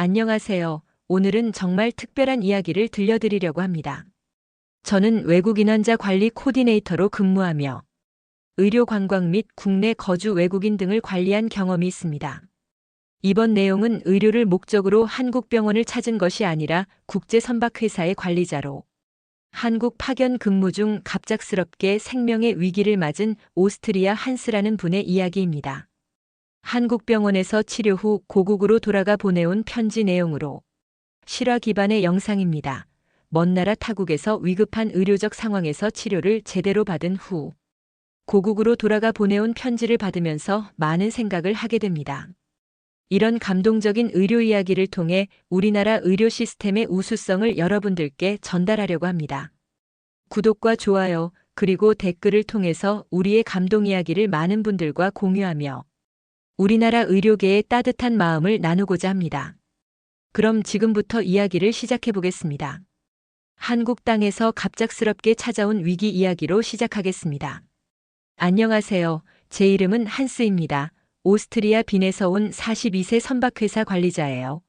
안녕하세요. 오늘은 정말 특별한 이야기를 들려드리려고 합니다. 저는 외국인 환자 관리 코디네이터로 근무하며 의료 관광 및 국내 거주 외국인 등을 관리한 경험이 있습니다. 이번 내용은 의료를 목적으로 한국 병원을 찾은 것이 아니라 국제 선박회사의 관리자로 한국 파견 근무 중 갑작스럽게 생명의 위기를 맞은 오스트리아 한스라는 분의 이야기입니다. 한국 병원에서 치료 후 고국으로 돌아가 보내온 편지 내용으로 실화 기반의 영상입니다. 먼 나라 타국에서 위급한 의료적 상황에서 치료를 제대로 받은 후 고국으로 돌아가 보내온 편지를 받으면서 많은 생각을 하게 됩니다. 이런 감동적인 의료 이야기를 통해 우리나라 의료 시스템의 우수성을 여러분들께 전달하려고 합니다. 구독과 좋아요, 그리고 댓글을 통해서 우리의 감동 이야기를 많은 분들과 공유하며 우리나라 의료계의 따뜻한 마음을 나누고자 합니다. 그럼 지금부터 이야기를 시작해 보겠습니다. 한국 땅에서 갑작스럽게 찾아온 위기 이야기로 시작하겠습니다. 안녕하세요. 제 이름은 한스입니다. 오스트리아 빈에서 온 42세 선박회사 관리자예요.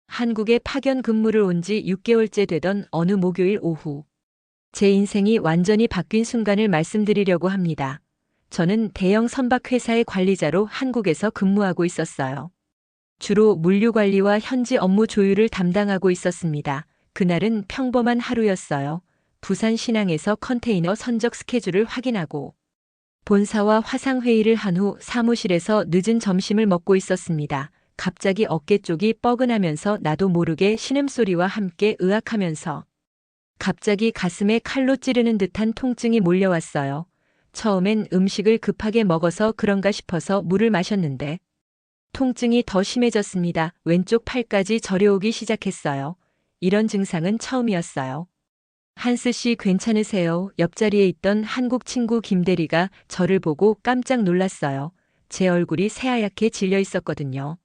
한국에 파견 근무를 온 지 6개월째 되던 어느 목요일 오후, 제 인생이 완전히 바뀐 순간을 말씀드리려고 합니다. 저는 대형 선박회사의 관리자로 한국에서 근무하고 있었어요. 주로 물류 관리와 현지 업무 조율을 담당하고 있었습니다. 그날은 평범한 하루였어요. 부산 신항에서 컨테이너 선적 스케줄을 확인하고 본사와 화상회의를 한 후 사무실에서 늦은 점심을 먹고 있었습니다. 갑자기 어깨 쪽이 뻐근하면서 나도 모르게 신음소리와 함께 으악하면서 갑자기 가슴에 칼로 찌르는 듯한 통증이 몰려왔어요. 처음엔 음식을 급하게 먹어서 그런가 싶어서 물을 마셨는데 통증이 더 심해졌습니다. 왼쪽 팔까지 저려오기 시작했어요. 이런 증상은 처음이었어요. 한스 씨 괜찮으세요? 옆자리에 있던 한국 친구 김대리가 저를 보고 깜짝 놀랐어요. 제 얼굴이 새하얗게 질려 있었거든요.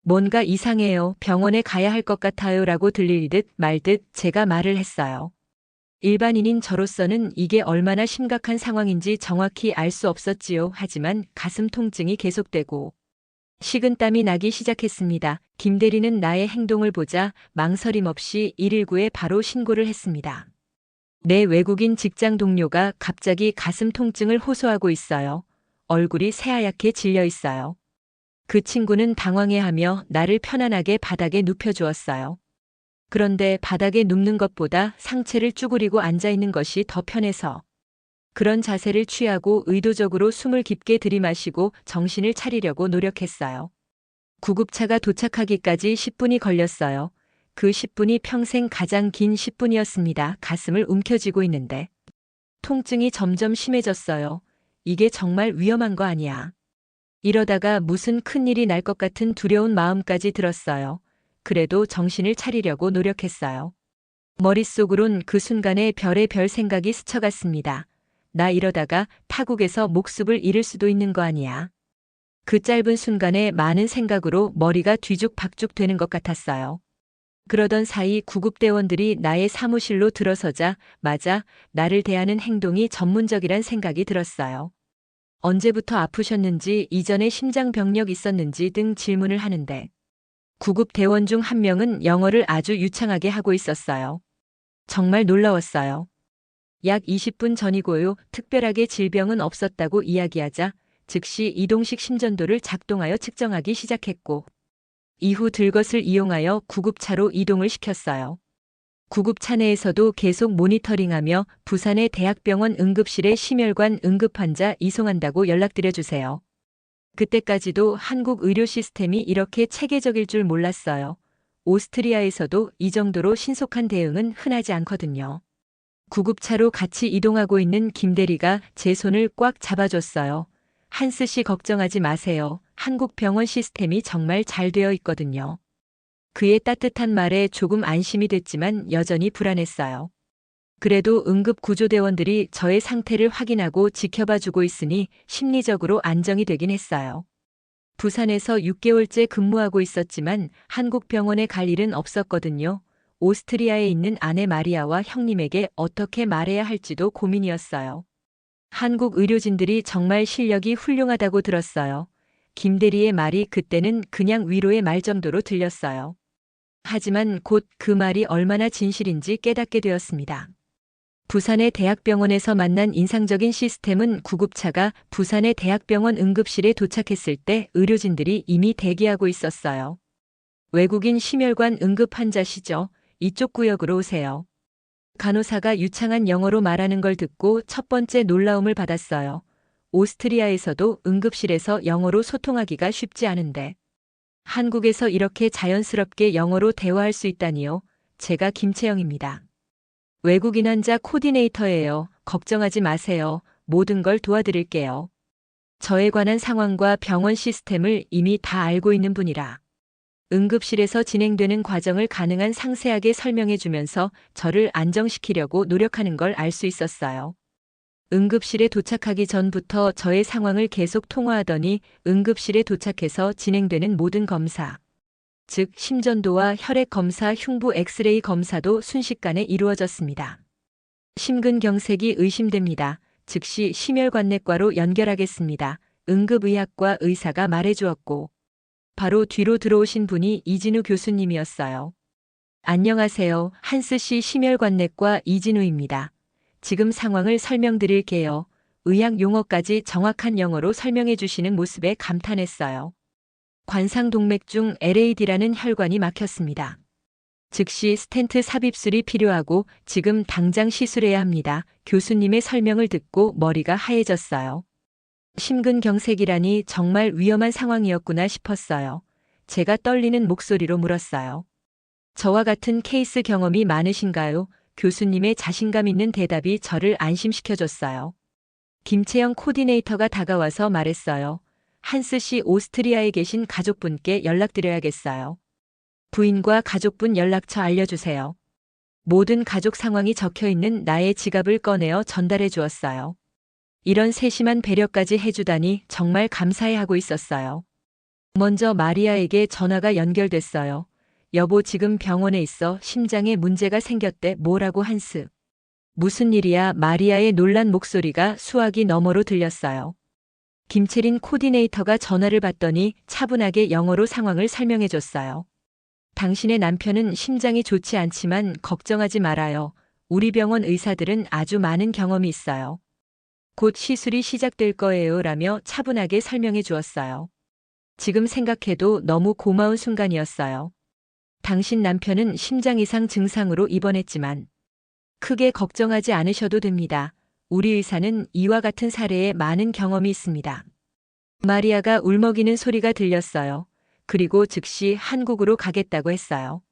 뭔가 이상해요. 병원에 가야 할 것 같아요. 라고 들리듯 말듯 제가 말을 했어요. 일반인인 저로서는 이게 얼마나 심각한 상황인지 정확히 알 수 없었지요. 하지만 가슴 통증이 계속되고 식은땀이 나기 시작했습니다. 김대리는 나의 행동을 보자 망설임 없이 119에 바로 신고를 했습니다. 내 외국인 직장 동료가 갑자기 가슴 통증을 호소하고 있어요. 얼굴이 새하얗게 질려 있어요. 그 친구는 당황해하며 나를 편안하게 바닥에 눕혀주었어요. 그런데 바닥에 눕는 것보다 상체를 쭈그리고 앉아있는 것이 더 편해서 그런 자세를 취하고 의도적으로 숨을 깊게 들이마시고 정신을 차리려고 노력했어요. 구급차가 도착하기까지 10분이 걸렸어요. 그 10분이 평생 가장 긴 10분이었습니다. 가슴을 움켜쥐고 있는데 통증이 점점 심해졌어요. 이게 정말 위험한 거 아니야. 이러다가 무슨 큰일이 날 것 같은 두려운 마음까지 들었어요. 그래도 정신을 차리려고 노력했어요. 머릿속으론 그 순간에 별의별 생각이 스쳐갔습니다. 나 이러다가 타국에서 목숨을 잃을 수도 있는 거 아니야. 그 짧은 순간에 많은 생각으로 머리가 뒤죽박죽 되는 것 같았어요. 그러던 사이 구급대원들이 나의 사무실로 들어서자 맞아 나를 대하는 행동이 전문적이란 생각이 들었어요. 언제부터 아프셨는지, 이전에 심장병력 있었는지 등 질문을 하는데 구급대원 중 한 명은 영어를 아주 유창하게 하고 있었어요. 정말 놀라웠어요. 약 20분 전이고요. 특별하게 질병은 없었다고 이야기하자 즉시 이동식 심전도를 작동하여 측정하기 시작했고 이후 들것을 이용하여 구급차로 이동을 시켰어요. 구급차 내에서도 계속 모니터링하며 부산의 대학병원 응급실에 심혈관 응급환자 이송한다고 연락드려주세요. 그때까지도 한국 의료 시스템이 이렇게 체계적일 줄 몰랐어요. 오스트리아에서도 이 정도로 신속한 대응은 흔하지 않거든요. 구급차로 같이 이동하고 있는 김대리가 제 손을 꽉 잡아줬어요. 한스 씨 걱정하지 마세요. 한국 병원 시스템이 정말 잘 되어 있거든요. 그의 따뜻한 말에 조금 안심이 됐지만 여전히 불안했어요. 그래도 응급구조대원들이 저의 상태를 확인하고 지켜봐주고 있으니 심리적으로 안정이 되긴 했어요. 부산에서 6개월째 근무하고 있었지만 한국 병원에 갈 일은 없었거든요. 오스트리아에 있는 아내 마리아와 형님에게 어떻게 말해야 할지도 고민이었어요. 한국 의료진들이 정말 실력이 훌륭하다고 들었어요. 김대리의 말이 그때는 그냥 위로의 말 정도로 들렸어요. 하지만 곧 그 말이 얼마나 진실인지 깨닫게 되었습니다. 부산의 대학병원에서 만난 인상적인 시스템은 구급차가 부산의 대학병원 응급실에 도착했을 때 의료진들이 이미 대기하고 있었어요. 외국인 심혈관 응급 환자시죠? 이쪽 구역으로 오세요. 간호사가 유창한 영어로 말하는 걸 듣고 첫 번째 놀라움을 받았어요. 오스트리아에서도 응급실에서 영어로 소통하기가 쉽지 않은데 한국에서 이렇게 자연스럽게 영어로 대화할 수 있다니요. 제가 김채영입니다. 외국인 환자 코디네이터예요. 걱정하지 마세요. 모든 걸 도와드릴게요. 저에 관한 상황과 병원 시스템을 이미 다 알고 있는 분이라 응급실에서 진행되는 과정을 가능한 상세하게 설명해 주면서 저를 안정시키려고 노력하는 걸 알 수 있었어요. 응급실에 도착하기 전부터 저의 상황을 계속 통화하더니 응급실에 도착해서 진행되는 모든 검사, 즉 심전도와 혈액 검사, 흉부 엑스레이 검사도 순식간에 이루어졌습니다. 심근경색이 의심됩니다. 즉시 심혈관내과로 연결하겠습니다. 응급의학과 의사가 말해주었고 바로 뒤로 들어오신 분이 이진우 교수님이었어요. 안녕하세요. 한스씨 심혈관내과 이진우입니다. 지금 상황을 설명드릴게요. 의학 용어까지 정확한 영어로 설명해 주시는 모습에 감탄했어요. 관상동맥중 LAD라는 혈관이 막혔습니다. 즉시 스텐트 삽입술이 필요하고 지금 당장 시술해야 합니다. 교수님의 설명을 듣고 머리가 하얘졌어요. 심근경색이라니 정말 위험한 상황이었구나 싶었어요. 제가 떨리는 목소리로 물었어요. 저와 같은 케이스 경험이 많으신가요? 교수님의 자신감 있는 대답이 저를 안심시켜줬어요. 김채영 코디네이터가 다가와서 말했어요. 한스 씨 오스트리아에 계신 가족분께 연락드려야겠어요. 부인과 가족분 연락처 알려주세요. 모든 가족 상황이 적혀있는 나의 지갑을 꺼내어 전달해 주었어요. 이런 세심한 배려까지 해주다니 정말 감사해하고 있었어요. 먼저 마리아에게 전화가 연결됐어요. 여보 지금 병원에 있어. 심장에 문제가 생겼대. 뭐라고 한스. 무슨 일이야? 마리아의 놀란 목소리가 수화기 너머로 들렸어요. 김채린 코디네이터가 전화를 받더니 차분하게 영어로 상황을 설명해줬어요. 당신의 남편은 심장이 좋지 않지만 걱정하지 말아요. 우리 병원 의사들은 아주 많은 경험이 있어요. 곧 시술이 시작될 거예요. 라며 차분하게 설명해 주었어요. 지금 생각해도 너무 고마운 순간이었어요. 당신 남편은 심장 이상 증상으로 입원했지만 크게 걱정하지 않으셔도 됩니다. 우리 의사는 이와 같은 사례에 많은 경험이 있습니다. 마리아가 울먹이는 소리가 들렸어요. 그리고 즉시 한국으로 가겠다고 했어요.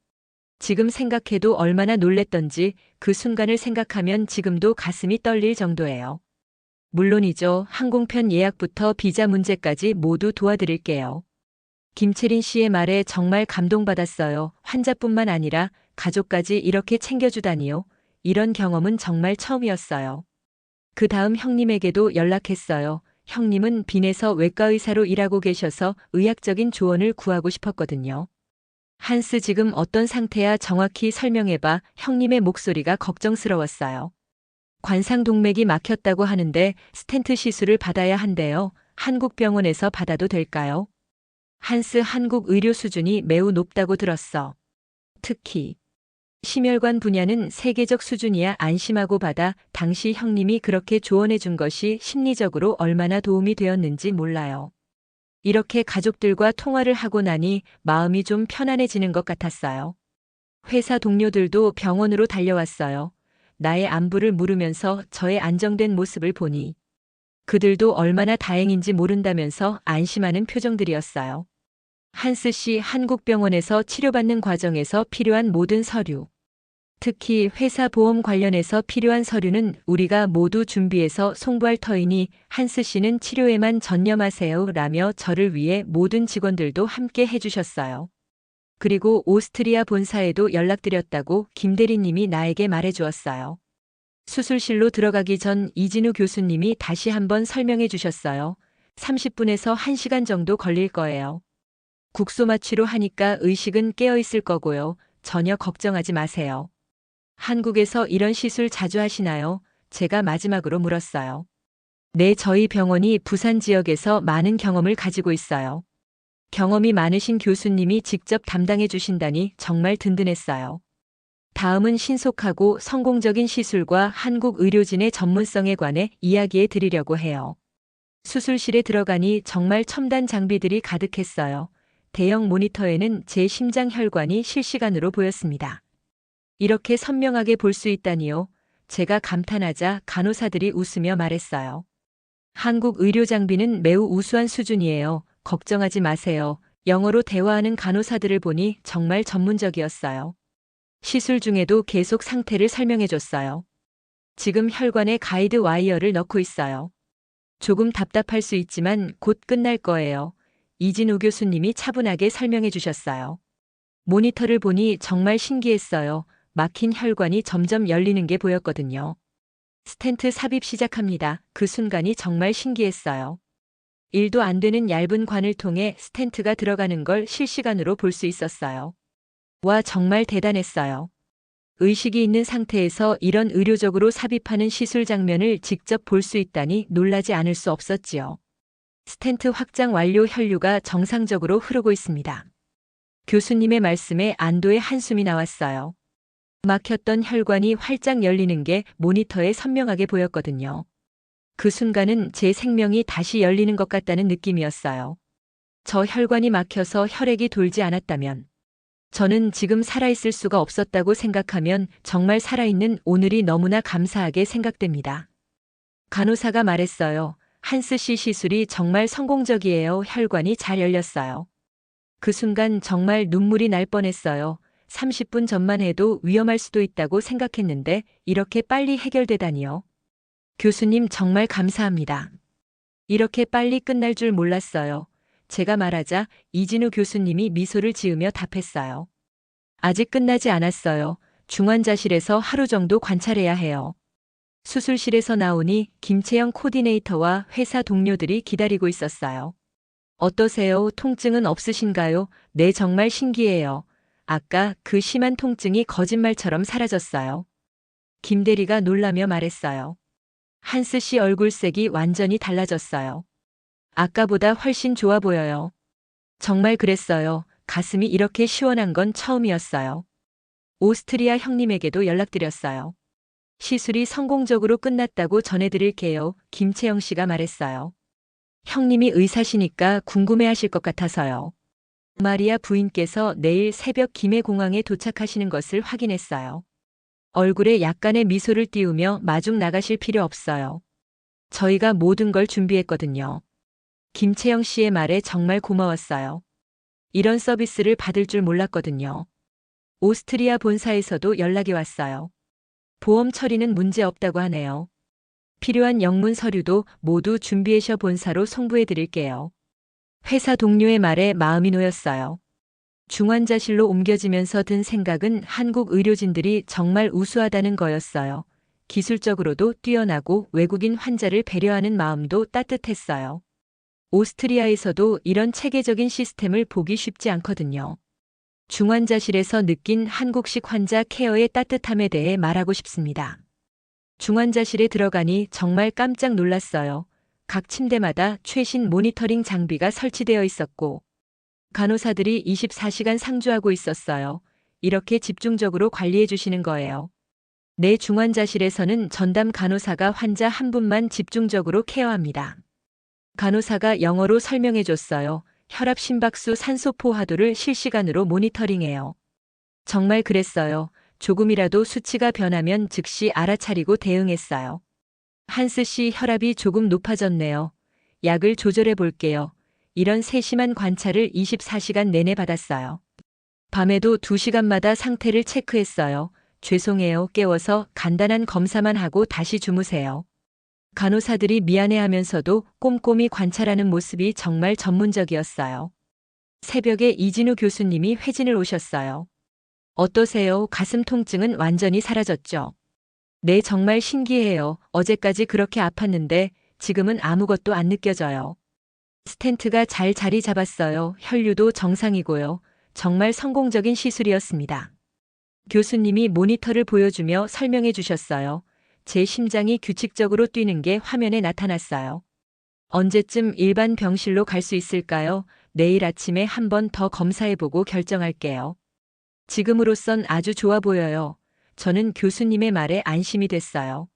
지금 생각해도 얼마나 놀랬던지 그 순간을 생각하면 지금도 가슴이 떨릴 정도예요. 물론이죠. 항공편 예약부터 비자 문제까지 모두 도와드릴게요. 김채린 씨의 말에 정말 감동받았어요. 환자뿐만 아니라 가족까지 이렇게 챙겨주다니요. 이런 경험은 정말 처음이었어요. 그 다음 형님에게도 연락했어요. 형님은 빈에서 외과의사로 일하고 계셔서 의학적인 조언을 구하고 싶었거든요. 한스 지금 어떤 상태야 정확히 설명해봐. 형님의 목소리가 걱정스러웠어요. 관상동맥이 막혔다고 하는데 스텐트 시술을 받아야 한대요. 한국 병원에서 받아도 될까요? 한스 한국 의료 수준이 매우 높다고 들었어. 특히 심혈관 분야는 세계적 수준이야. 안심하고 받아. 당시 형님이 그렇게 조언해 준 것이 심리적으로 얼마나 도움이 되었는지 몰라요. 이렇게 가족들과 통화를 하고 나니 마음이 좀 편안해지는 것 같았어요. 회사 동료들도 병원으로 달려왔어요. 나의 안부를 물으면서 저의 안정된 모습을 보니 그들도 얼마나 다행인지 모른다면서 안심하는 표정들이었어요. 한스 씨 한국 병원에서 치료받는 과정에서 필요한 모든 서류, 특히 회사 보험 관련해서 필요한 서류는 우리가 모두 준비해서 송부할 터이니 한스 씨는 치료에만 전념하세요. 라며 저를 위해 모든 직원들도 함께 해주셨어요. 그리고 오스트리아 본사에도 연락드렸다고 김대리님이 나에게 말해주었어요. 수술실로 들어가기 전 이진우 교수님이 다시 한번 설명해 주셨어요. 30분에서 1시간 정도 걸릴 거예요. 국소 마취로 하니까 의식은 깨어있을 거고요. 전혀 걱정하지 마세요. 한국에서 이런 시술 자주 하시나요? 제가 마지막으로 물었어요. 네, 저희 병원이 부산 지역에서 많은 경험을 가지고 있어요. 경험이 많으신 교수님이 직접 담당해 주신다니 정말 든든했어요. 다음은 신속하고 성공적인 시술과 한국 의료진의 전문성에 관해 이야기해 드리려고 해요. 수술실에 들어가니 정말 첨단 장비들이 가득했어요. 대형 모니터에는 제 심장 혈관이 실시간으로 보였습니다. 이렇게 선명하게 볼 수 있다니요. 제가 감탄하자 간호사들이 웃으며 말했어요. 한국 의료 장비는 매우 우수한 수준이에요. 걱정하지 마세요. 영어로 대화하는 간호사들을 보니 정말 전문적이었어요. 시술 중에도 계속 상태를 설명해 줬어요. 지금 혈관에 가이드 와이어를 넣고 있어요. 조금 답답할 수 있지만 곧 끝날 거예요. 이진우 교수님이 차분하게 설명해 주셨어요. 모니터를 보니 정말 신기했어요. 막힌 혈관이 점점 열리는 게 보였거든요. 스텐트 삽입 시작합니다. 그 순간이 정말 신기했어요. 일도 안 되는 얇은 관을 통해 스텐트가 들어가는 걸 실시간으로 볼 수 있었어요. 와, 정말 대단했어요. 의식이 있는 상태에서 이런 의료적으로 삽입하는 시술 장면을 직접 볼 수 있다니 놀라지 않을 수 없었지요. 스텐트 확장 완료, 혈류가 정상적으로 흐르고 있습니다. 교수님의 말씀에 안도의 한숨이 나왔어요. 막혔던 혈관이 활짝 열리는 게 모니터에 선명하게 보였거든요. 그 순간은 제 생명이 다시 열리는 것 같다는 느낌이었어요. 저 혈관이 막혀서 혈액이 돌지 않았다면, 저는 지금 살아있을 수가 없었다고 생각하면 정말 살아있는 오늘이 너무나 감사하게 생각됩니다. 간호사가 말했어요. 한스 씨 시술이 정말 성공적이에요. 혈관이 잘 열렸어요. 그 순간 정말 눈물이 날 뻔했어요. 30분 전만 해도 위험할 수도 있다고 생각했는데 이렇게 빨리 해결되다니요. 교수님 정말 감사합니다. 이렇게 빨리 끝날 줄 몰랐어요. 제가 말하자 이진우 교수님이 미소를 지으며 답했어요. 아직 끝나지 않았어요. 중환자실에서 하루 정도 관찰해야 해요. 수술실에서 나오니 김채영 코디네이터와 회사 동료들이 기다리고 있었어요. 어떠세요? 통증은 없으신가요? 네, 정말 신기해요. 아까 그 심한 통증이 거짓말처럼 사라졌어요. 김 대리가 놀라며 말했어요. 한스 씨 얼굴색이 완전히 달라졌어요. 아까보다 훨씬 좋아 보여요. 정말 그랬어요. 가슴이 이렇게 시원한 건 처음이었어요. 오스트리아 형님에게도 연락드렸어요. 시술이 성공적으로 끝났다고 전해드릴게요. 김채영 씨가 말했어요. 형님이 의사시니까 궁금해하실 것 같아서요. 마리아 부인께서 내일 새벽 김해공항에 도착하시는 것을 확인했어요. 얼굴에 약간의 미소를 띄우며 마중 나가실 필요 없어요. 저희가 모든 걸 준비했거든요. 김채영 씨의 말에 정말 고마웠어요. 이런 서비스를 받을 줄 몰랐거든요. 오스트리아 본사에서도 연락이 왔어요. 보험 처리는 문제 없다고 하네요. 필요한 영문 서류도 모두 준비해서 본사로 송부해 드릴게요. 회사 동료의 말에 마음이 놓였어요. 중환자실로 옮겨지면서 든 생각은 한국 의료진들이 정말 우수하다는 거였어요. 기술적으로도 뛰어나고 외국인 환자를 배려하는 마음도 따뜻했어요. 오스트리아에서도 이런 체계적인 시스템을 보기 쉽지 않거든요. 중환자실에서 느낀 한국식 환자 케어의 따뜻함에 대해 말하고 싶습니다. 중환자실에 들어가니 정말 깜짝 놀랐어요. 각 침대마다 최신 모니터링 장비가 설치되어 있었고, 간호사들이 24시간 상주하고 있었어요. 이렇게 집중적으로 관리해 주시는 거예요. 내 중환자실에서는 전담 간호사가 환자 한 분만 집중적으로 케어합니다. 간호사가 영어로 설명해 줬어요. 혈압, 심박수, 산소 포화도를 실시간으로 모니터링해요. 정말 그랬어요. 조금이라도 수치가 변하면 즉시 알아차리고 대응했어요. 한스 씨 혈압이 조금 높아졌네요. 약을 조절해 볼게요. 이런 세심한 관찰을 24시간 내내 받았어요. 밤에도 2시간마다 상태를 체크했어요. 죄송해요. 깨워서 간단한 검사만 하고 다시 주무세요. 간호사들이 미안해하면서도 꼼꼼히 관찰하는 모습이 정말 전문적이었어요. 새벽에 이진우 교수님이 회진을 오셨어요. 어떠세요? 가슴 통증은 완전히 사라졌죠? 네, 정말 신기해요. 어제까지 그렇게 아팠는데 지금은 아무것도 안 느껴져요. 스텐트가 잘 자리 잡았어요. 혈류도 정상이고요. 정말 성공적인 시술이었습니다. 교수님이 모니터를 보여주며 설명해 주셨어요. 제 심장이 규칙적으로 뛰는 게 화면에 나타났어요. 언제쯤 일반 병실로 갈 수 있을까요? 내일 아침에 한 번 더 검사해보고 결정할게요. 지금으로선 아주 좋아 보여요. 저는 교수님의 말에 안심이 됐어요.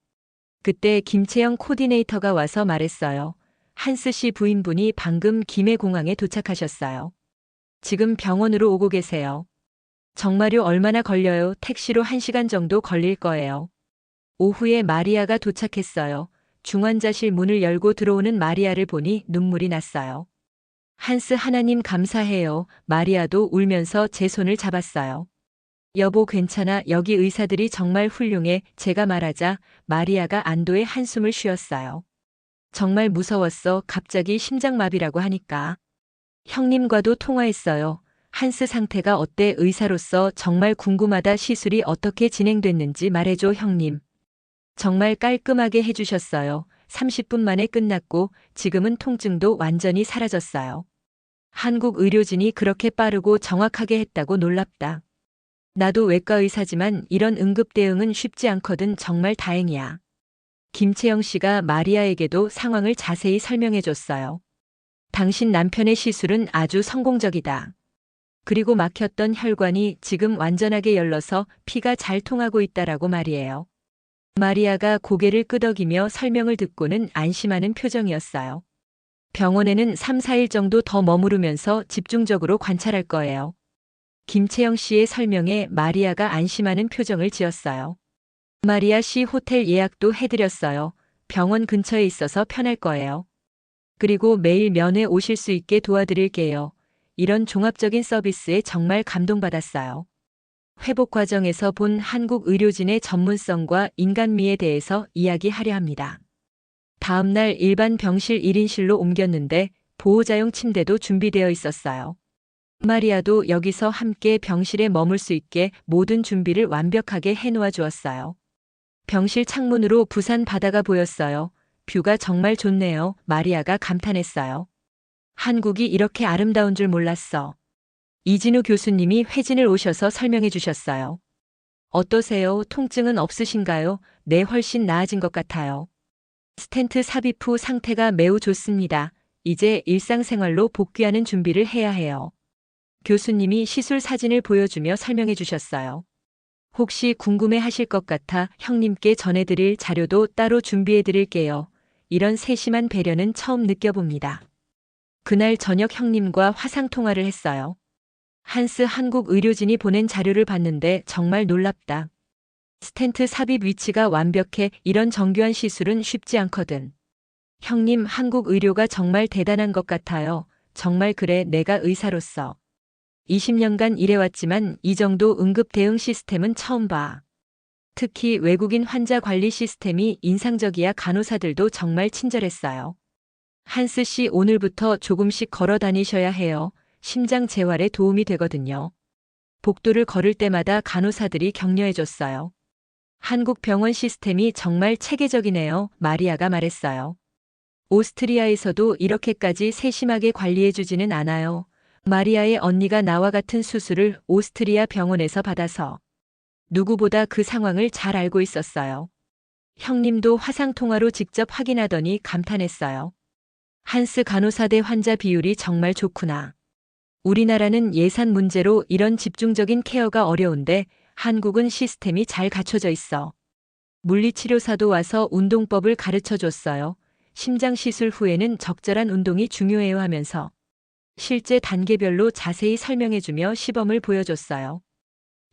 그때 김채영 코디네이터가 와서 말했어요. 한스 씨 부인분이 방금 김해공항에 도착하셨어요. 지금 병원으로 오고 계세요. 정말요? 얼마나 걸려요? 택시로 1시간 정도 걸릴 거예요. 오후에 마리아가 도착했어요. 중환자실 문을 열고 들어오는 마리아를 보니 눈물이 났어요. 한스 하나님 감사해요. 마리아도 울면서 제 손을 잡았어요. 여보 괜찮아. 여기 의사들이 정말 훌륭해. 제가 말하자 마리아가 안도의 한숨을 쉬었어요. 정말 무서웠어. 갑자기 심장마비라고 하니까. 형님과도 통화했어요. 한스 상태가 어때? 의사로서 정말 궁금하다. 시술이 어떻게 진행됐는지 말해줘 형님. 정말 깔끔하게 해주셨어요. 30분 만에 끝났고 지금은 통증도 완전히 사라졌어요. 한국 의료진이 그렇게 빠르고 정확하게 했다고 놀랍다. 나도 외과 의사지만 이런 응급 대응은 쉽지 않거든. 정말 다행이야. 김채영 씨가 마리아에게도 상황을 자세히 설명해 줬어요. 당신 남편의 시술은 아주 성공적이다. 그리고 막혔던 혈관이 지금 완전하게 열려서 피가 잘 통하고 있다라고 말이에요. 마리아가 고개를 끄덕이며 설명을 듣고는 안심하는 표정이었어요. 병원에는 3, 4일 정도 더 머무르면서 집중적으로 관찰할 거예요. 김채영 씨의 설명에 마리아가 안심하는 표정을 지었어요. 마리아 씨 호텔 예약도 해드렸어요. 병원 근처에 있어서 편할 거예요. 그리고 매일 면회 오실 수 있게 도와드릴게요. 이런 종합적인 서비스에 정말 감동받았어요. 회복 과정에서 본 한국 의료진의 전문성과 인간미에 대해서 이야기하려 합니다. 다음 날 일반 병실 1인실로 옮겼는데 보호자용 침대도 준비되어 있었어요. 마리아도 여기서 함께 병실에 머물 수 있게 모든 준비를 완벽하게 해놓아 주었어요. 병실 창문으로 부산 바다가 보였어요. 뷰가 정말 좋네요. 마리아가 감탄했어요. 한국이 이렇게 아름다운 줄 몰랐어. 이진우 교수님이 회진을 오셔서 설명해 주셨어요. 어떠세요? 통증은 없으신가요? 네, 훨씬 나아진 것 같아요. 스텐트 삽입 후 상태가 매우 좋습니다. 이제 일상생활로 복귀하는 준비를 해야 해요. 교수님이 시술 사진을 보여주며 설명해 주셨어요. 혹시 궁금해 하실 것 같아 형님께 전해드릴 자료도 따로 준비해 드릴게요. 이런 세심한 배려는 처음 느껴봅니다. 그날 저녁 형님과 화상통화를 했어요. 한스 한국 의료진이 보낸 자료를 봤는데 정말 놀랍다. 스텐트 삽입 위치가 완벽해. 이런 정교한 시술은 쉽지 않거든. 형님, 한국 의료가 정말 대단한 것 같아요. 정말 그래. 내가 의사로서 20년간 일해왔지만 이 정도 응급 대응 시스템은 처음 봐. 특히 외국인 환자 관리 시스템이 인상적이야. 간호사들도 정말 친절했어요. 한스 씨 오늘부터 조금씩 걸어 다니셔야 해요. 심장 재활에 도움이 되거든요. 복도를 걸을 때마다 간호사들이 격려해줬어요. 한국 병원 시스템이 정말 체계적이네요. 마리아가 말했어요. 오스트리아에서도 이렇게까지 세심하게 관리해주지는 않아요. 마리아의 언니가 나와 같은 수술을 오스트리아 병원에서 받아서 누구보다 그 상황을 잘 알고 있었어요. 형님도 화상통화로 직접 확인하더니 감탄했어요. 한스 간호사 대 환자 비율이 정말 좋구나. 우리나라는 예산 문제로 이런 집중적인 케어가 어려운데 한국은 시스템이 잘 갖춰져 있어. 물리치료사도 와서 운동법을 가르쳐 줬어요. 심장 시술 후에는 적절한 운동이 중요해요 하면서 실제 단계별로 자세히 설명해주며 시범을 보여줬어요.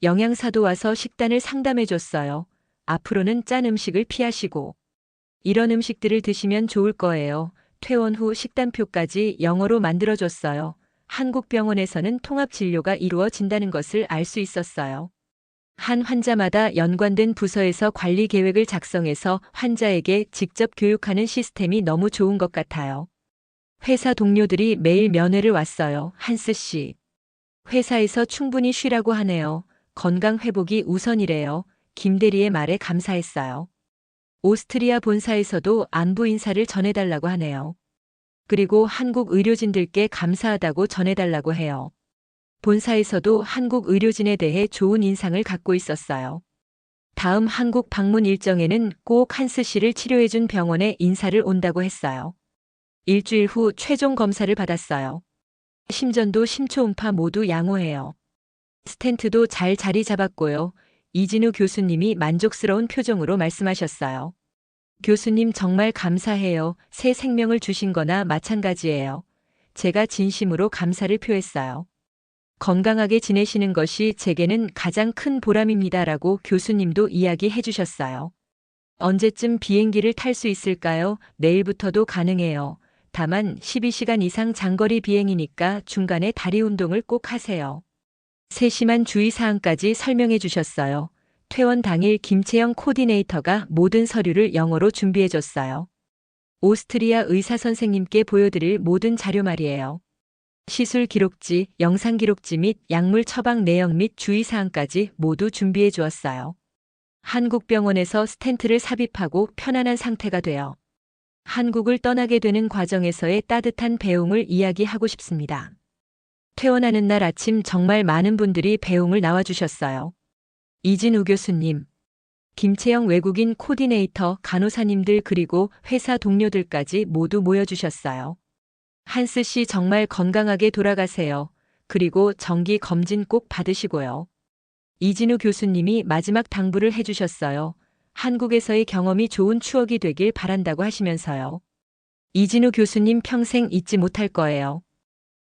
영양사도 와서 식단을 상담해줬어요. 앞으로는 짠 음식을 피하시고 이런 음식들을 드시면 좋을 거예요. 퇴원 후 식단표까지 영어로 만들어줬어요. 한국 병원에서는 통합 진료가 이루어진다는 것을 알 수 있었어요. 한 환자마다 연관된 부서에서 관리 계획을 작성해서 환자에게 직접 교육하는 시스템이 너무 좋은 것 같아요. 회사 동료들이 매일 면회를 왔어요. 한스 씨. 회사에서 충분히 쉬라고 하네요. 건강 회복이 우선이래요. 김 대리의 말에 감사했어요. 오스트리아 본사에서도 안부 인사를 전해달라고 하네요. 그리고 한국 의료진들께 감사하다고 전해달라고 해요. 본사에서도 한국 의료진에 대해 좋은 인상을 갖고 있었어요. 다음 한국 방문 일정에는 꼭 한스 씨를 치료해준 병원에 인사를 온다고 했어요. 일주일 후 최종 검사를 받았어요. 심전도 심초음파 모두 양호해요. 스텐트도 잘 자리 잡았고요. 이진우 교수님이 만족스러운 표정으로 말씀하셨어요. 교수님 정말 감사해요. 새 생명을 주신 거나 마찬가지예요. 제가 진심으로 감사를 표했어요. 건강하게 지내시는 것이 제게는 가장 큰 보람입니다라고 교수님도 이야기해 주셨어요. 언제쯤 비행기를 탈 수 있을까요? 내일부터도 가능해요. 다만 12시간 이상 장거리 비행이니까 중간에 다리 운동을 꼭 하세요. 세심한 주의사항까지 설명해 주셨어요. 퇴원 당일 김채영 코디네이터가 모든 서류를 영어로 준비해 줬어요. 오스트리아 의사 선생님께 보여드릴 모든 자료 말이에요. 시술 기록지, 영상 기록지 및 약물 처방 내용 및 주의사항까지 모두 준비해 주었어요. 한국 병원에서 스텐트를 삽입하고 편안한 상태가 되어 한국을 떠나게 되는 과정에서의 따뜻한 배웅을 이야기하고 싶습니다. 퇴원하는 날 아침 정말 많은 분들이 배웅을 나와주셨어요. 이진우 교수님, 김채영 외국인 코디네이터, 간호사님들 그리고 회사 동료들까지 모두 모여주셨어요. 한스 씨 정말 건강하게 돌아가세요. 그리고 정기 검진 꼭 받으시고요. 이진우 교수님이 마지막 당부를 해주셨어요. 한국에서의 경험이 좋은 추억이 되길 바란다고 하시면서요. 이진우 교수님 평생 잊지 못할 거예요.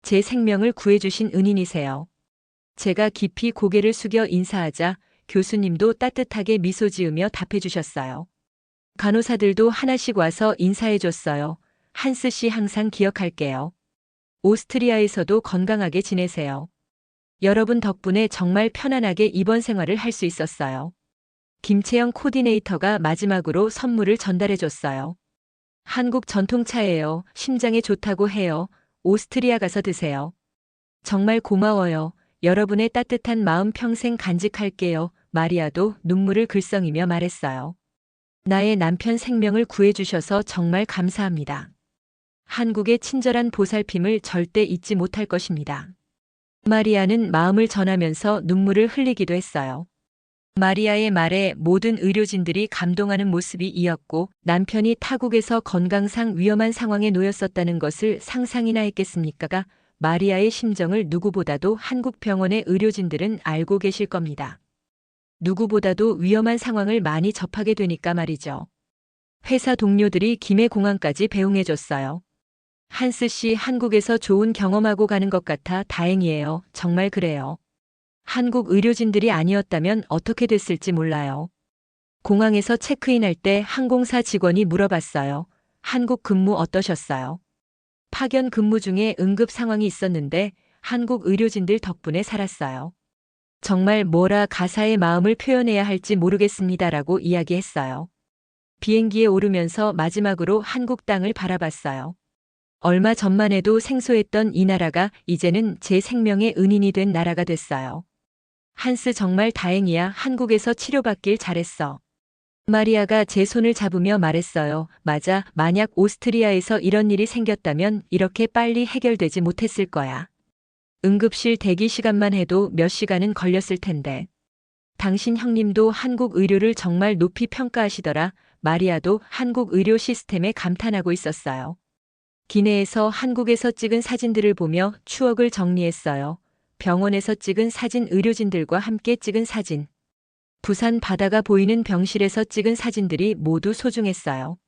제 생명을 구해주신 은인이세요. 제가 깊이 고개를 숙여 인사하자 교수님도 따뜻하게 미소 지으며 답해주셨어요. 간호사들도 하나씩 와서 인사해줬어요. 한스 씨 항상 기억할게요. 오스트리아에서도 건강하게 지내세요. 여러분 덕분에 정말 편안하게 입원 생활을 할 수 있었어요. 김채영 코디네이터가 마지막으로 선물을 전달해줬어요. 한국 전통차예요. 심장에 좋다고 해요. 오스트리아 가서 드세요. 정말 고마워요. 여러분의 따뜻한 마음 평생 간직할게요. 마리아도 눈물을 글썽이며 말했어요. 나의 남편 생명을 구해주셔서 정말 감사합니다. 한국의 친절한 보살핌을 절대 잊지 못할 것입니다. 마리아는 마음을 전하면서 눈물을 흘리기도 했어요. 마리아의 말에 모든 의료진들이 감동하는 모습이 이었고 남편이 타국에서 건강상 위험한 상황에 놓였었다는 것을 상상이나 했겠습니까? 마리아의 심정을 누구보다도 한국 병원의 의료진들은 알고 계실 겁니다. 누구보다도 위험한 상황을 많이 접하게 되니까 말이죠. 회사 동료들이 김해 공항까지 배웅해줬어요. 한스 씨 한국에서 좋은 경험하고 가는 것 같아 다행이에요. 정말 그래요. 한국 의료진들이 아니었다면 어떻게 됐을지 몰라요. 공항에서 체크인할 때 항공사 직원이 물어봤어요. 한국 근무 어떠셨어요? 파견 근무 중에 응급 상황이 있었는데 한국 의료진들 덕분에 살았어요. 정말 뭐라 가사의 마음을 표현해야 할지 모르겠습니다라고 이야기했어요. 비행기에 오르면서 마지막으로 한국 땅을 바라봤어요. 얼마 전만 해도 생소했던 이 나라가 이제는 제 생명의 은인이 된 나라가 됐어요. 한스 정말 다행이야. 한국에서 치료받길 잘했어. 마리아가 제 손을 잡으며 말했어요. 맞아. 만약 오스트리아에서 이런 일이 생겼다면 이렇게 빨리 해결되지 못했을 거야. 응급실 대기 시간만 해도 몇 시간은 걸렸을 텐데. 당신 형님도 한국 의료를 정말 높이 평가하시더라. 마리아도 한국 의료 시스템에 감탄하고 있었어요. 기내에서 한국에서 찍은 사진들을 보며 추억을 정리했어요. 병원에서 찍은 사진, 의료진들과 함께 찍은 사진. 부산 바다가 보이는 병실에서 찍은 사진들이 모두 소중했어요.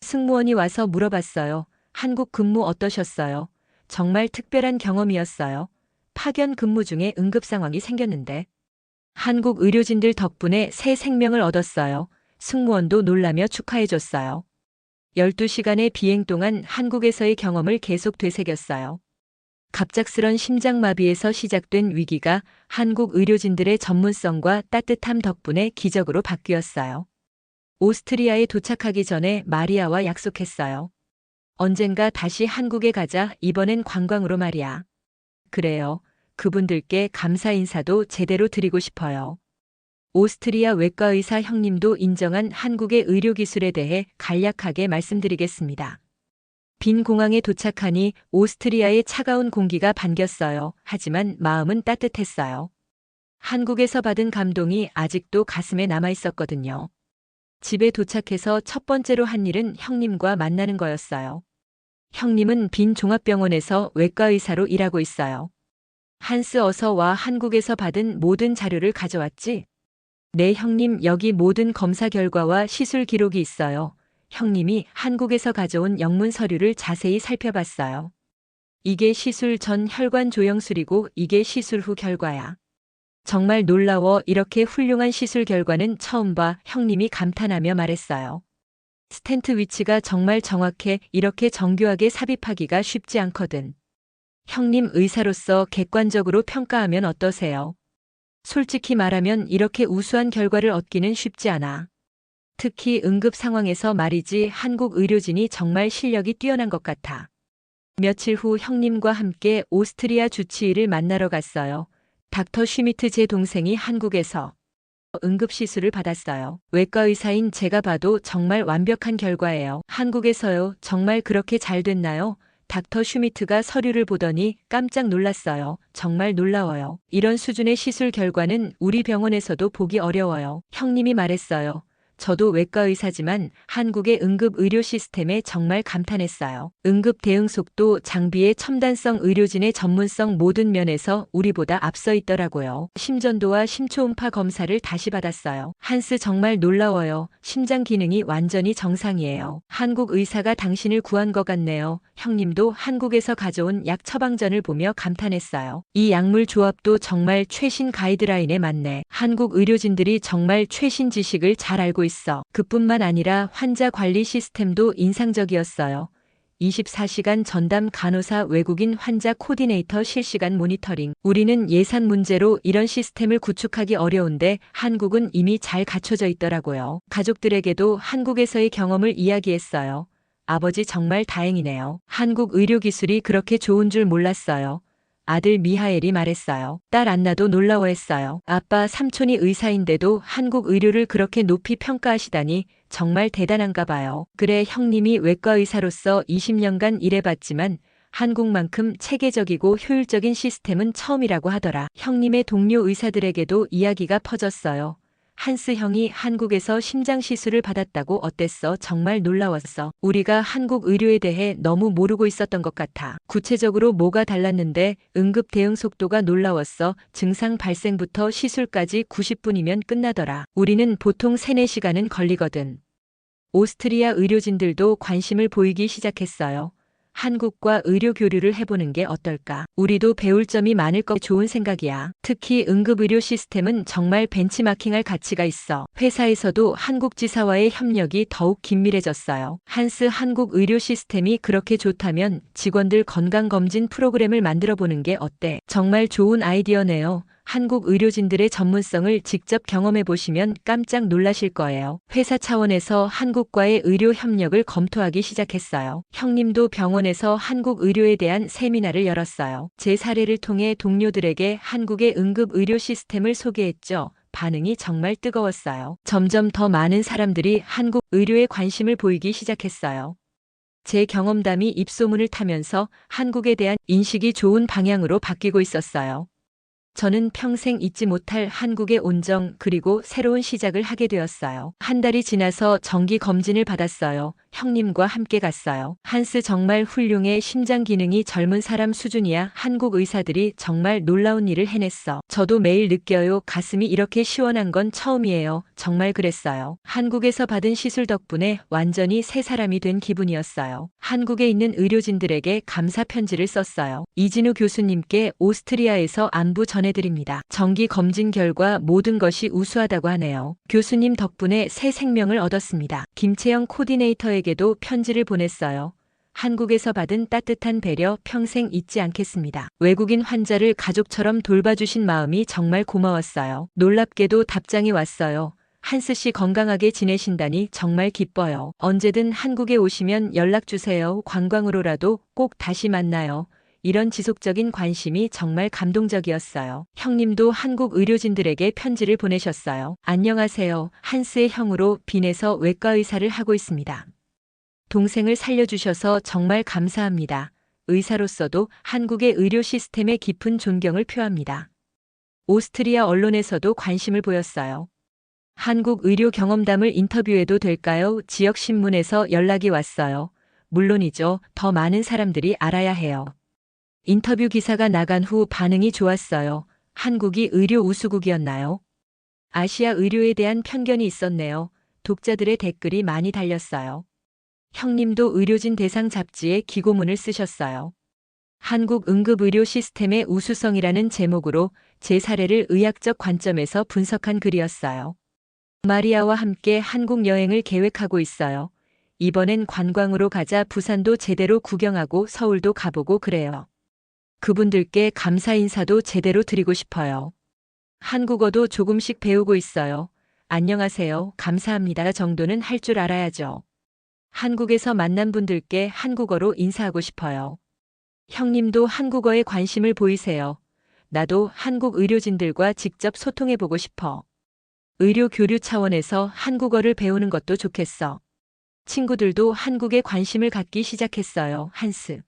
승무원이 와서 물어봤어요. 한국 근무 어떠셨어요? 정말 특별한 경험이었어요. 파견 근무 중에 응급 상황이 생겼는데. 한국 의료진들 덕분에 새 생명을 얻었어요. 승무원도 놀라며 축하해줬어요. 12시간의 비행 동안 한국에서의 경험을 계속 되새겼어요. 갑작스런 심장마비에서 시작된 위기가 한국 의료진들의 전문성과 따뜻함 덕분에 기적으로 바뀌었어요. 오스트리아에 도착하기 전에 마리아와 약속했어요. 언젠가 다시 한국에 가자. 이번엔 관광으로 말이야. 그래요. 그분들께 감사 인사도 제대로 드리고 싶어요. 오스트리아 외과의사 형님도 인정한 한국의 의료기술에 대해 간략하게 말씀드리겠습니다. 빈 공항에 도착하니 오스트리아의 차가운 공기가 반겼어요. 하지만 마음은 따뜻했어요. 한국에서 받은 감동이 아직도 가슴에 남아 있었거든요. 집에 도착해서 첫 번째로 한 일은 형님과 만나는 거였어요. 형님은 빈 종합병원에서 외과의사로 일하고 있어요. 한스 어서 와. 한국에서 받은 모든 자료를 가져왔지? 네, 형님, 여기 모든 검사 결과와 시술 기록이 있어요. 형님이 한국에서 가져온 영문 서류를 자세히 살펴봤어요. 이게 시술 전 혈관 조영술이고 이게 시술 후 결과야. 정말 놀라워. 이렇게 훌륭한 시술 결과는 처음 봐. 형님이 감탄하며 말했어요. 스텐트 위치가 정말 정확해. 이렇게 정교하게 삽입하기가 쉽지 않거든. 형님, 의사로서 객관적으로 평가하면 어떠세요? 솔직히 말하면 이렇게 우수한 결과를 얻기는 쉽지 않아. 특히 응급 상황에서 말이지. 한국 의료진이 정말 실력이 뛰어난 것 같아. 며칠 후 형님과 함께 오스트리아 주치의를 만나러 갔어요. 닥터 슈미트, 제 동생이 한국에서 응급시술을 받았어요. 외과 의사인 제가 봐도 정말 완벽한 결과예요. 한국에서요? 정말 그렇게 잘 됐나요? 닥터 슈미트가 서류를 보더니 깜짝 놀랐어요. 정말 놀라워요. 이런 수준의 시술 결과는 우리 병원에서도 보기 어려워요. 형님이 말했어요. 저도 외과 의사지만 한국의 응급 의료 시스템에 정말 감탄했어요. 응급 대응 속도, 장비의 첨단성, 의료진의 전문성, 모든 면에서 우리보다 앞서 있더라고요. 심전도와 심초음파 검사를 다시 받았어요. 한스, 정말 놀라워요. 심장 기능이 완전히 정상이에요. 한국 의사가 당신을 구한 것 같네요. 형님도 한국에서 가져온 약 처방전을 보며 감탄했어요. 이 약물 조합도 정말 최신 가이드라인에 맞네. 한국 의료진들이 정말 최신 지식을 잘 알고 있어. 그뿐만 아니라 환자 관리 시스템도 인상적이었어요. 24시간 전담 간호사, 외국인 환자 코디네이터, 실시간 모니터링. 우리는 예산 문제로 이런 시스템을 구축하기 어려운데 한국은 이미 잘 갖춰져 있더라고요. 가족들에게도 한국에서의 경험을 이야기했어요. 아버지, 정말 다행이네요. 한국 의료 기술이 그렇게 좋은 줄 몰랐어요. 아들 미하엘이 말했어요. 딸 안나도 놀라워했어요. 아빠, 삼촌이 의사인데도 한국 의료를 그렇게 높이 평가하시다니 정말 대단한가 봐요. 그래, 형님이 외과 의사로서 20년간 일해봤지만 한국만큼 체계적이고 효율적인 시스템은 처음이라고 하더라. 형님의 동료 의사들에게도 이야기가 퍼졌어요. 한스 형이 한국에서 심장 시술을 받았다고. 어땠어? 정말 놀라웠어. 우리가 한국 의료에 대해 너무 모르고 있었던 것 같아. 구체적으로 뭐가 달랐는데? 응급 대응 속도가 놀라웠어. 증상 발생부터 시술까지 90분이면 끝나더라. 우리는 보통 3, 4시간은 걸리거든. 오스트리아 의료진들도 관심을 보이기 시작했어요. 한국과 의료 교류를 해보는 게 어떨까? 우리도 배울 점이 많을 것. 좋은 생각이야. 특히 응급의료 시스템은 정말 벤치마킹할 가치가 있어. 회사에서도 한국 지사와의 협력이 더욱 긴밀해졌어요. 한스, 한국 의료 시스템이 그렇게 좋다면 직원들 건강검진 프로그램을 만들어 보는 게 어때? 정말 좋은 아이디어네요. 한국 의료진들의 전문성을 직접 경험해 보시면 깜짝 놀라실 거예요. 회사 차원에서 한국과의 의료 협력을 검토하기 시작했어요. 형님도 병원에서 한국 의료에 대한 세미나를 열었어요. 제 사례를 통해 동료들에게 한국의 응급 의료 시스템을 소개했죠. 반응이 정말 뜨거웠어요. 점점 더 많은 사람들이 한국 의료에 관심을 보이기 시작했어요. 제 경험담이 입소문을 타면서 한국에 대한 인식이 좋은 방향으로 바뀌고 있었어요. 저는 평생 잊지 못할 한국의 온정, 그리고 새로운 시작을 하게 되었어요. 한 달이 지나서 정기 검진을 받았어요. 형님과 함께 갔어요. 한스, 정말 훌륭해. 심장 기능이 젊은 사람 수준이야. 한국 의사들이 정말 놀라운 일을 해냈어. 저도 매일 느껴요. 가슴이 이렇게 시원한 건 처음이에요. 정말 그랬어요. 한국에서 받은 시술 덕분에 완전히 새 사람이 된 기분이었어요. 한국에 있는 의료진들에게 감사 편지를 썼어요. 이진우 교수님께 오스트리아에서 안부 전해드립니다. 정기 검진 결과 모든 것이 우수하다고 하네요. 교수님 덕분에 새 생명을 얻었습니다. 김채영 코디네이터에게도 편지를 보냈어요. 한국에서 받은 따뜻한 배려 평생 잊지 않겠습니다. 외국인 환자를 가족처럼 돌봐주신 마음이 정말 고마웠어요. 놀랍게도 답장이 왔어요. 한스 씨 건강하게 지내신다니 정말 기뻐요. 언제든 한국에 오시면 연락 주세요. 관광으로라도 꼭 다시 만나요. 이런 지속적인 관심이 정말 감동적이었어요. 형님도 한국 의료진들에게 편지를 보내셨어요. 안녕하세요. 한스의 형으로 빈에서 외과 의사를 하고 있습니다. 동생을 살려주셔서 정말 감사합니다. 의사로서도 한국의 의료 시스템에 깊은 존경을 표합니다. 오스트리아 언론에서도 관심을 보였어요. 한국 의료 경험담을 인터뷰해도 될까요? 지역 신문에서 연락이 왔어요. 물론이죠. 더 많은 사람들이 알아야 해요. 인터뷰 기사가 나간 후 반응이 좋았어요. 한국이 의료 우수국이었나요? 아시아 의료에 대한 편견이 있었네요. 독자들의 댓글이 많이 달렸어요. 형님도 의료진 대상 잡지에 기고문을 쓰셨어요. 한국 응급의료 시스템의 우수성이라는 제목으로 제 사례를 의학적 관점에서 분석한 글이었어요. 마리아와 함께 한국 여행을 계획하고 있어요. 이번엔 관광으로 가자 부산도 제대로 구경하고 서울도 가보고 그래요. 그분들께 감사 인사도 제대로 드리고 싶어요. 한국어도 조금씩 배우고 있어요. 안녕하세요, 감사합니다 정도는 할 줄 알아야죠. 한국에서 만난 분들께 한국어로 인사하고 싶어요. 형님도 한국어에 관심을 보이세요. 나도 한국 의료진들과 직접 소통해보고 싶어. 의료 교류 차원에서 한국어를 배우는 것도 좋겠어. 친구들도 한국에 관심을 갖기 시작했어요. 한스.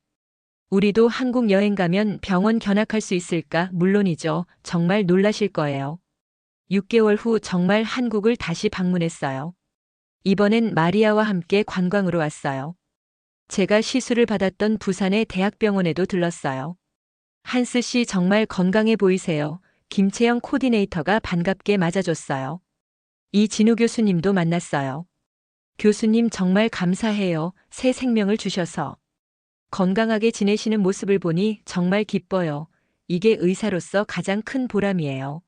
우리도 한국 여행 가면 병원 견학할 수 있을까? 물론이죠. 정말 놀라실 거예요. 6개월 후 정말 한국을 다시 방문했어요. 이번엔 마리아와 함께 관광으로 왔어요. 제가 시술을 받았던 부산의 대학병원에도 들렀어요. 한스 씨 정말 건강해 보이세요. 김채영 코디네이터가 반갑게 맞아줬어요. 이진우 교수님도 만났어요. 교수님 정말 감사해요. 새 생명을 주셔서. 건강하게 지내시는 모습을 보니 정말 기뻐요. 이게 의사로서 가장 큰 보람이에요.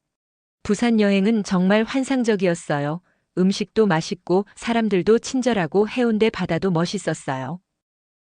부산 여행은 정말 환상적이었어요. 음식도 맛있고 사람들도 친절하고 해운대 바다도 멋있었어요.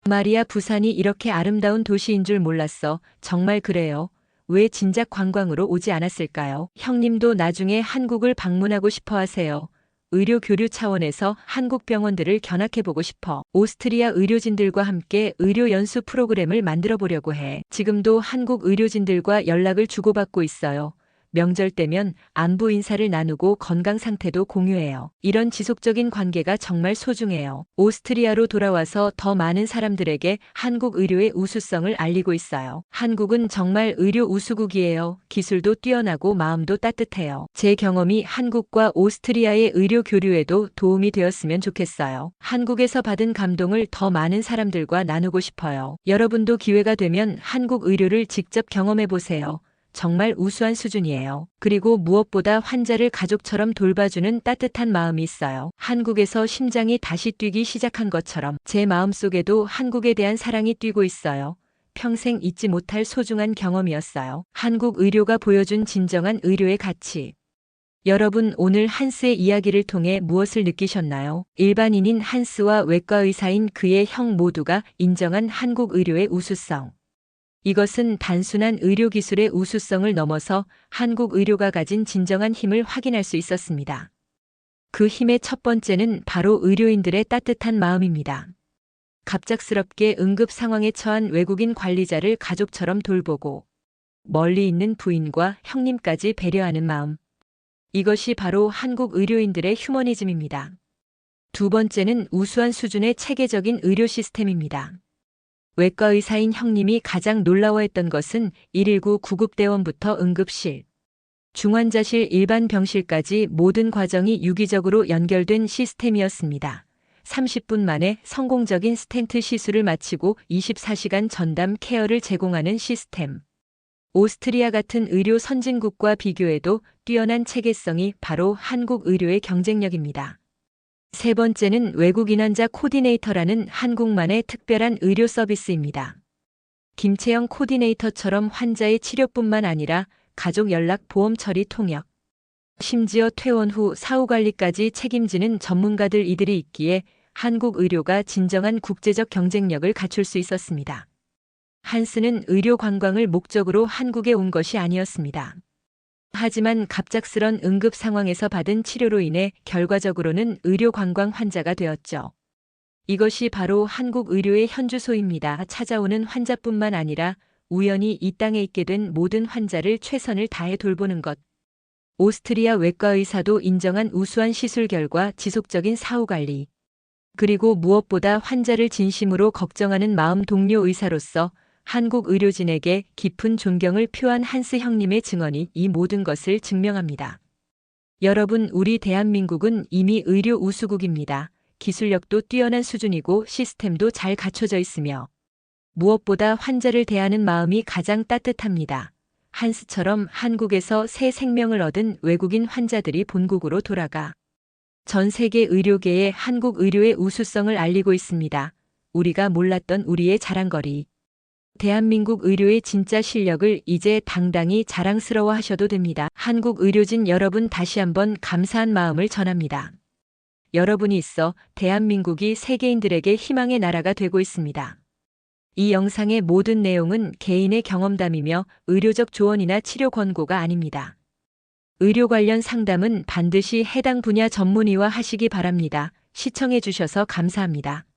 마리아, 부산이 이렇게 아름다운 도시인 줄 몰랐어. 정말 그래요. 왜 진작 관광으로 오지 않았을까요? 형님도 나중에 한국을 방문하고 싶어 하세요. 의료 교류 차원에서 한국 병원들을 견학해보고 싶어. 오스트리아 의료진들과 함께 의료 연수 프로그램을 만들어 보려고 해. 지금도 한국 의료진들과 연락을 주고받고 있어요. 명절 때면 안부 인사를 나누고 건강 상태도 공유해요. 이런 지속적인 관계가 정말 소중해요. 오스트리아로 돌아와서 더 많은 사람들에게 한국 의료의 우수성을 알리고 있어요. 한국은 정말 의료 우수국이에요. 기술도 뛰어나고 마음도 따뜻해요. 제 경험이 한국과 오스트리아의 의료 교류에도 도움이 되었으면 좋겠어요. 한국에서 받은 감동을 더 많은 사람들과 나누고 싶어요. 여러분도 기회가 되면 한국 의료를 직접 경험해 보세요. 정말 우수한 수준이에요. 그리고 무엇보다 환자를 가족처럼 돌봐주는 따뜻한 마음이 있어요. 한국에서 심장이 다시 뛰기 시작한 것처럼 제 마음속에도 한국에 대한 사랑이 뛰고 있어요. 평생 잊지 못할 소중한 경험이었어요. 한국 의료가 보여준 진정한 의료의 가치. 여러분, 오늘 한스의 이야기를 통해 무엇을 느끼셨나요? 일반인인 한스와 외과 의사인 그의 형 모두가 인정한 한국 의료의 우수성. 이것은 단순한 의료 기술의 우수성을 넘어서 한국 의료가 가진 진정한 힘을 확인할 수 있었습니다. 그 힘의 첫 번째는 바로 의료인들의 따뜻한 마음입니다. 갑작스럽게 응급 상황에 처한 외국인 관리자를 가족처럼 돌보고 멀리 있는 부인과 형님까지 배려하는 마음. 이것이 바로 한국 의료인들의 휴머니즘입니다. 두 번째는 우수한 수준의 체계적인 의료 시스템입니다. 외과 의사인 형님이 가장 놀라워했던 것은 119 구급대원부터 응급실, 중환자실, 일반 병실까지 모든 과정이 유기적으로 연결된 시스템이었습니다. 30분 만에 성공적인 스텐트 시술을 마치고 24시간 전담 케어를 제공하는 시스템. 오스트리아 같은 의료 선진국과 비교해도 뛰어난 체계성이 바로 한국 의료의 경쟁력입니다. 세 번째는 외국인 환자 코디네이터라는 한국만의 특별한 의료 서비스입니다. 김채영 코디네이터처럼 환자의 치료뿐만 아니라 가족 연락, 보험 처리, 통역, 심지어 퇴원 후 사후 관리까지 책임지는 전문가들 이들이 있기에 한국 의료가 진정한 국제적 경쟁력을 갖출 수 있었습니다. 한스는 의료 관광을 목적으로 한국에 온 것이 아니었습니다. 하지만 갑작스런 응급 상황에서 받은 치료로 인해 결과적으로는 의료 관광 환자가 되었죠. 이것이 바로 한국 의료의 현주소입니다. 찾아오는 환자뿐만 아니라 우연히 이 땅에 있게 된 모든 환자를 최선을 다해 돌보는 것. 오스트리아 외과 의사도 인정한 우수한 시술 결과, 지속적인 사후 관리. 그리고 무엇보다 환자를 진심으로 걱정하는 마음, 동료 의사로서 한국 의료진에게 깊은 존경을 표한 한스 형님의 증언이 이 모든 것을 증명합니다. 여러분, 우리 대한민국은 이미 의료 우수국입니다. 기술력도 뛰어난 수준이고 시스템도 잘 갖춰져 있으며 무엇보다 환자를 대하는 마음이 가장 따뜻합니다. 한스처럼 한국에서 새 생명을 얻은 외국인 환자들이 본국으로 돌아가 전 세계 의료계에 한국 의료의 우수성을 알리고 있습니다. 우리가 몰랐던 우리의 자랑거리. 대한민국 의료의 진짜 실력을 이제 당당히 자랑스러워 하셔도 됩니다. 한국 의료진 여러분 다시 한번 감사한 마음을 전합니다. 여러분이 있어 대한민국이 세계인들에게 희망의 나라가 되고 있습니다. 이 영상의 모든 내용은 개인의 경험담이며 의료적 조언이나 치료 권고가 아닙니다. 의료 관련 상담은 반드시 해당 분야 전문의와 하시기 바랍니다. 시청해 주셔서 감사합니다.